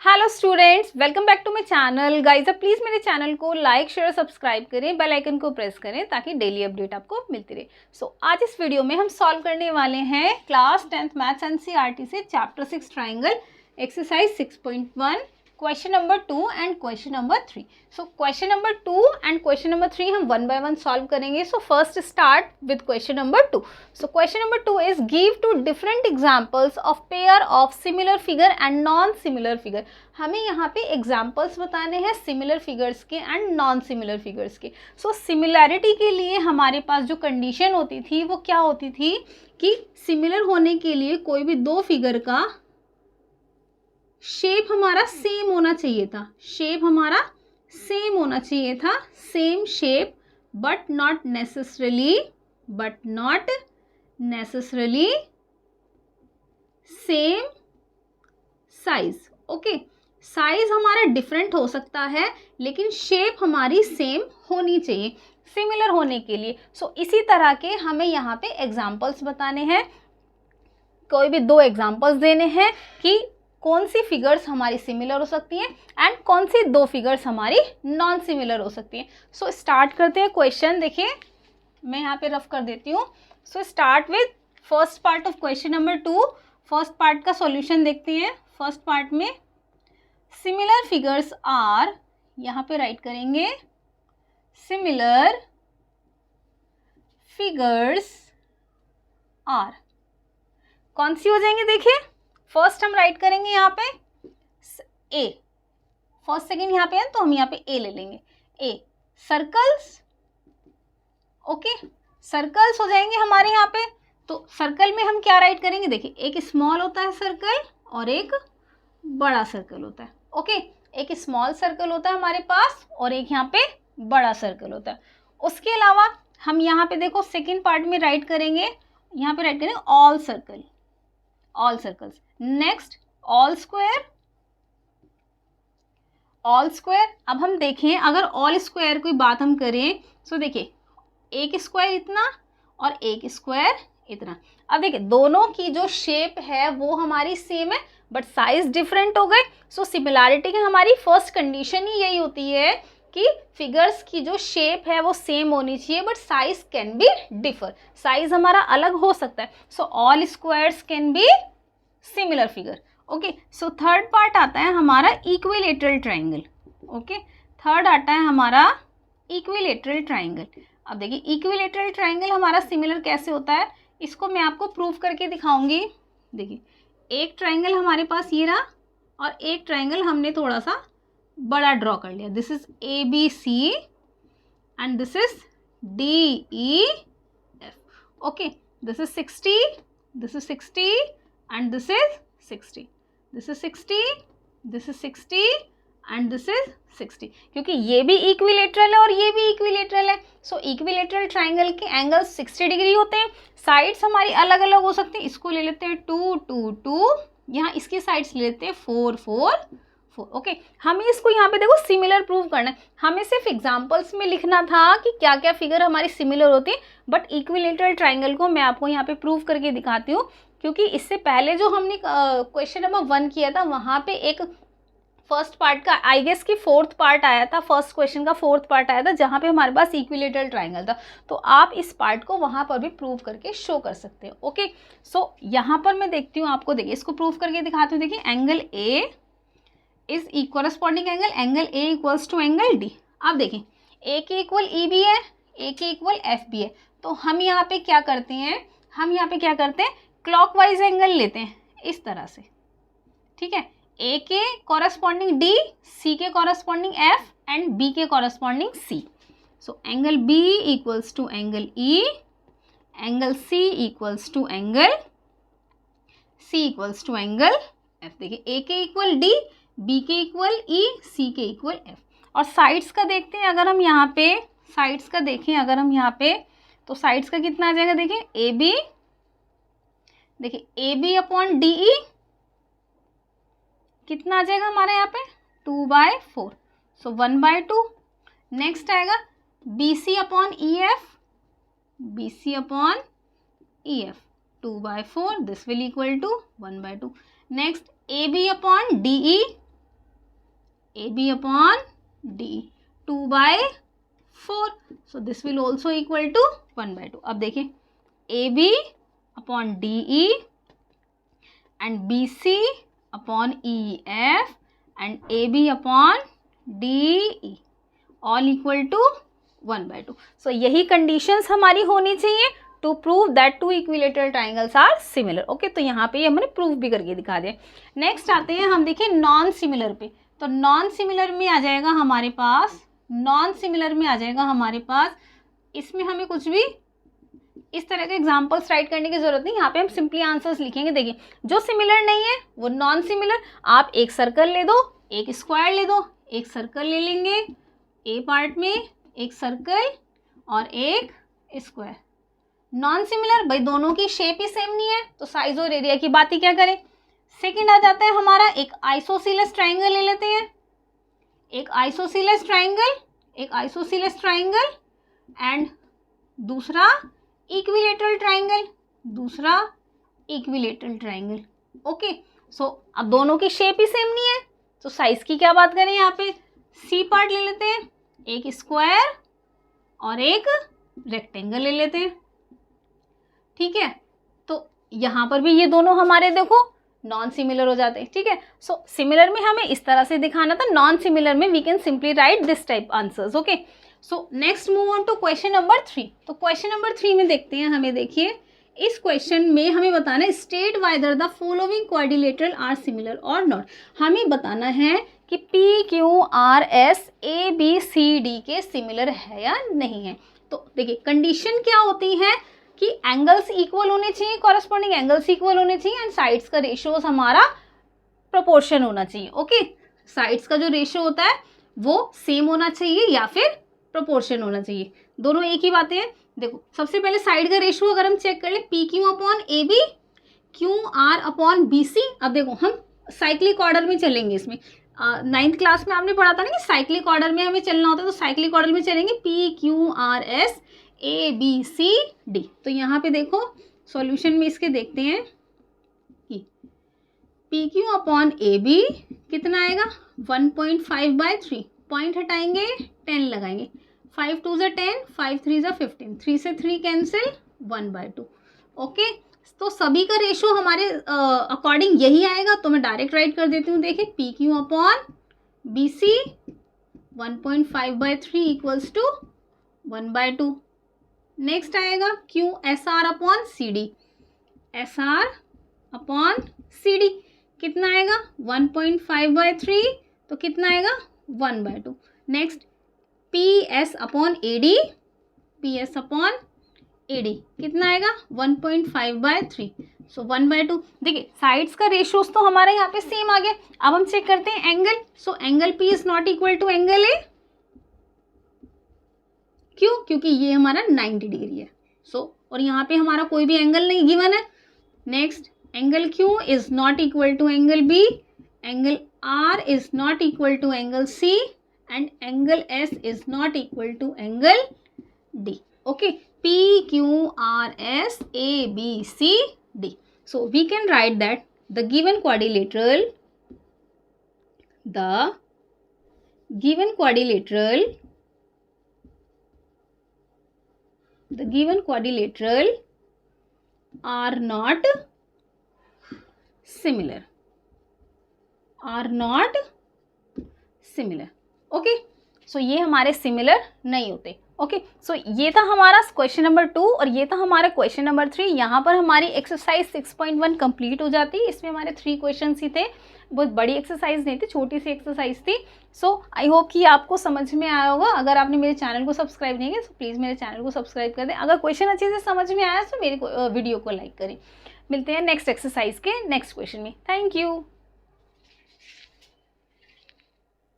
Hello students, welcome back to my channel. Guys, अब please मेरे channel को like share subscribe करें, bell icon को प्रेस करें ताकि डेली अपडेट आपको मिलती रहे। आज इस वीडियो में हम सॉल्व करने वाले हैं क्लास 10th मैथ्स एनसीईआरटी से chapter 6 triangle exercise 6.1 question number 2 and question number 3। Question number 2 and question number 3 हम वन बाय वन सॉल्व करेंगे। First start with question number 2। Question number 2 is give two different examples of pair of similar figure and non similar figure. हमें यहाँ पे examples बताने हैं similar figures के and non similar figures के। Similarity के लिए हमारे पास जो कंडीशन होती थी वो क्या होती थी कि सिमिलर होने के लिए कोई भी दो फिगर का शेप हमारा सेम होना चाहिए था। शेप हमारा सेम होना चाहिए था, same shape, but not necessarily same size. Okay, size हमारा डिफरेंट हो सकता है लेकिन शेप हमारी सेम होनी चाहिए सिमिलर होने के लिए। इसी तरह के हमें यहाँ पे एग्जाम्पल्स बताने हैं, कोई भी दो एग्जाम्पल्स देने हैं कि कौन सी फिगर्स हमारी सिमिलर हो सकती हैं एंड कौन सी दो फिगर्स हमारी नॉन सिमिलर हो सकती हैं। स्टार्ट करते हैं क्वेश्चन। देखिए, मैं यहाँ पे रफ कर देती हूँ। Start with first part of question number 2। First part का सॉल्यूशन देखते हैं। फर्स्ट पार्ट में सिमिलर फिगर्स आर, यहाँ पे राइट करेंगे सिमिलर फिगर्स आर। कौन सी हो जाएंगे? देखिए, फर्स्ट हम राइट करेंगे यहाँ पे ए, फर्स्ट सेकेंड यहाँ पे है तो हम यहाँ पे ए ले लेंगे। ए सर्कल्स, ओके, सर्कल्स हो जाएंगे हमारे यहाँ पे। तो सर्कल में हम क्या राइट करेंगे? देखिए, एक स्मॉल होता है सर्कल और एक बड़ा सर्कल होता है। ओके, एक स्मॉल सर्कल होता है हमारे पास और एक यहाँ पे बड़ा सर्कल होता है। उसके अलावा हम यहाँ पे देखो सेकेंड पार्ट में राइट करेंगे, यहाँ पे राइट करेंगे all circle, all circles. Next all square, all square. अब हम देखें, अगर ऑल स्क्वायर की बात हम करें तो देखिए, एक स्क्वायर इतना और एक स्क्वायर इतना। अब देखिए, दोनों की जो शेप है वो हमारी सेम है बट साइज डिफरेंट हो गए। सिमिलैरिटी की हमारी फर्स्ट कंडीशन ही यही होती है कि फिगर्स की जो शेप है वो सेम होनी चाहिए but size can be differ, size हमारा अलग हो सकता है। All squares can be similar figure. Okay, third part आता है हमारा इक्विलेटरल ट्राइंगल। ओके, थर्ड आता है हमारा इक्विलेटरल ट्राइंगल। अब देखिए, इक्विलेटरल ट्राइंगल हमारा सिमिलर कैसे होता है, इसको मैं आपको प्रूव करके दिखाऊंगी। देखिए, एक ट्राइंगल हमारे पास ये रहा और एक ट्राइंगल हमने थोड़ा सा बड़ा ड्रॉ कर लिया। This is A B C and this is D E F. Okay, this is 60, this is 60 and this is 60, this is 60, this is 60 and this is 60, क्योंकि ये भी इक्विलेटरल है और ये भी इक्विलेटरल है। इक्विलेटरल ट्राइंगल के एंगल्स 60 डिग्री होते हैं। साइड्स हमारी अलग अलग हो सकती हैं। इसको ले लेते हैं 2 2 2, यहाँ इसकी साइड्स ले लेते हैं 4 4 4। ओके, हमें इसको यहाँ पे देखो सिमिलर प्रूव करना है। हमें सिर्फ एग्जांपल्स में लिखना था कि क्या क्या फिगर हमारी सिमिलर होती है, बट इक्विलेटरल ट्राइंगल को मैं आपको यहाँ पे प्रूव करके दिखाती हूँ, क्योंकि इससे पहले जो हमने क्वेश्चन नंबर 1 किया था वहाँ पे एक फर्स्ट पार्ट का, आई गेस कि फोर्थ पार्ट आया था, फर्स्ट क्वेश्चन का फोर्थ पार्ट आया था जहाँ पे हमारे पास इक्विलेटरल ट्राइंगल था। तो आप इस पार्ट को वहाँ पर भी प्रूव करके शो कर सकते हैं। ओके, यहाँ पर मैं देखती हूँ आपको, देखिए इसको प्रूव करके दिखाती हूँ। देखिए, angle A is corresponding angle A equals to angle D. आप देखें, ए के इक्वल ई भी है, ए के इक्वल एफ भी है। तो हम यहाँ पे क्या करते हैं, क्लॉकवाइज एंगल लेते हैं इस तरह से। ठीक है, ए के कॉरस्पॉन्डिंग डी, सी के कॉरस्पॉन्डिंग एफ एंड बी के corresponding C. Angle B equals to angle E, angle C equals to angle C equals to angle F. देखिए, ए के इक्वल डी, बी के इक्वल ई, सी के equal F. और sides का देखते हैं, अगर हम यहाँ पे साइड्स का देखें, अगर हम यहाँ पे, तो साइड्स का कितना आ जाएगा? देखिए, ए बी, देखिए A B upon D E कितना आ जाएगा हमारे यहाँ पे? 2/4, 1/2। नेक्स्ट आएगा B C upon E F, B C upon E F 2/4, this will equal to 1/2। Next A B upon D E, AB upon D 2/4. So this will also equal to 1/2. अब देखिए AB upon DE and BC upon EF and AB upon DE all equal to 1/2. So यही conditions हमारी होनी चाहिए to prove that two equilateral triangles are similar. Okay, तो यहाँ पे हमने प्रूव भी करके दिखा दिया. नेक्स्ट आते हैं हम देखिए नॉन सिमिलर पे. तो नॉन सिमिलर में आ जाएगा हमारे पास, इसमें हमें कुछ भी इस तरह के एग्जाम्पल्स राइट करने की जरूरत नहीं. यहाँ पे हम सिंपली आंसर्स लिखेंगे. देखिए जो सिमिलर नहीं है वो नॉन सिमिलर. आप एक सर्कल ले दो, एक स्क्वायर ले दो. एक सर्कल ले लेंगे ए पार्ट में, एक सर्कल और एक स्क्वायर. नॉन सिमिलर भाई दोनों की शेप ही सेम नहीं है तो साइज और एरिया की बात ही क्या करें. सेकंड आ जाता है हमारा एक आइसोसेलेस ट्राइंगल ले लेते हैं. एक आइसोसेलेस ट्राइंगल एंड दूसरा इक्विलेटरल ट्राइंगल. ओके, सो अब दोनों की शेप ही सेम नहीं है तो साइज की क्या बात करें. यहाँ पे सी पार्ट ले लेते हैं, एक स्क्वायर और एक रेक्टेंगल ले लेते हैं. ठीक है, तो यहाँ पर भी ये दोनों हमारे देखो नॉन सिमिलर हो जाते हैं. ठीक है, सो सिमिलर में हमें इस तरह से दिखाना था, नॉन सिमिलर में we can simply write this type answers. Okay, so next move on to question number 3. तो क्वेश्चन नंबर 3 में देखते हैं. हमें देखिए इस क्वेश्चन में हमें बताना है state whether the following quadrilateral are similar और नॉट. हमें बताना है कि PQRS ABCD के सिमिलर है या नहीं है. तो देखिए कंडीशन क्या होती है कि एंगल्स इक्वल होने चाहिए, कॉरस्पॉन्डिंग एंगल्स इक्वल होने चाहिए एंड साइड्स का रेशियोज हमारा प्रोपोर्शन होना चाहिए. ओके, साइड्स का जो रेशियो होता है वो सेम होना चाहिए या फिर प्रोपोर्शन होना चाहिए. दोनों एक ही बातें हैं. देखो सबसे पहले साइड का रेशियो अगर हम चेक कर ले PQ upon AB, QR upon BC. अब देखो हम साइक्लिक ऑर्डर में चलेंगे. इसमें 9th क्लास में आपने पढ़ा था ना कि साइक्लिक ऑर्डर में हमें चलना होता है. तो साइक्लिक ऑर्डर में चलेंगे PQRS ABCD. तो यहाँ पे देखो सॉल्यूशन में इसके देखते हैं कि PQ अपॉन AB कितना आएगा 1.5/3. पॉइंट हटाएंगे 10 लगाएंगे. 5 2 = 10, 5 3 = 15. 3 से 3 कैंसिल 1/2. ओके, तो सभी का रेशियो हमारे अकॉर्डिंग यही आएगा. तो मैं डायरेक्ट राइट कर देती हूँ. देखिए PQ upon BC 1.5/3 equals to 1/2. Next आएगा QSR upon CD. SR upon CD कितना आएगा 1.5/3. तो कितना आएगा 1/2. नेक्स्ट PS अपॉन AD कितना आएगा 1.5/3. सो 1/2. देखिए साइड्स का रेशियोज तो हमारा यहाँ पे सेम आ गया. अब हम चेक करते हैं angle. So angle P is not equal to angle A. क्यों? क्योंकि ये हमारा 90 डिग्री है. और यहाँ पे हमारा कोई भी एंगल नहीं गिवन है. Next angle Q is not equal to angle B, angle R is not equal to angle C and angle S is not equal to angle D. Okay, PQRS ABCD. So we can write that the given quadrilateral are not similar. Okay, so ये हमारे similar नहीं होते. Okay, so ये था हमारा question number 2 और ये था हमारा क्वेश्चन नंबर 3. यहाँ पर हमारी एक्सरसाइज 6.1 कंप्लीट हो जाती. इसमें हमारे 3 क्वेश्चंस ही थे. बहुत बड़ी एक्सरसाइज नहीं थी, छोटी सी एक्सरसाइज थी. सो आई होप कि आपको समझ में आया होगा. अगर आपने मेरे चैनल को सब्सक्राइब नहीं किया तो प्लीज़ मेरे चैनल को सब्सक्राइब कर दें. अगर क्वेश्चन अच्छे से समझ में आया तो मेरे वीडियो को लाइक करें. मिलते हैं नेक्स्ट एक्सरसाइज के नेक्स्ट क्वेश्चन में. Thank you.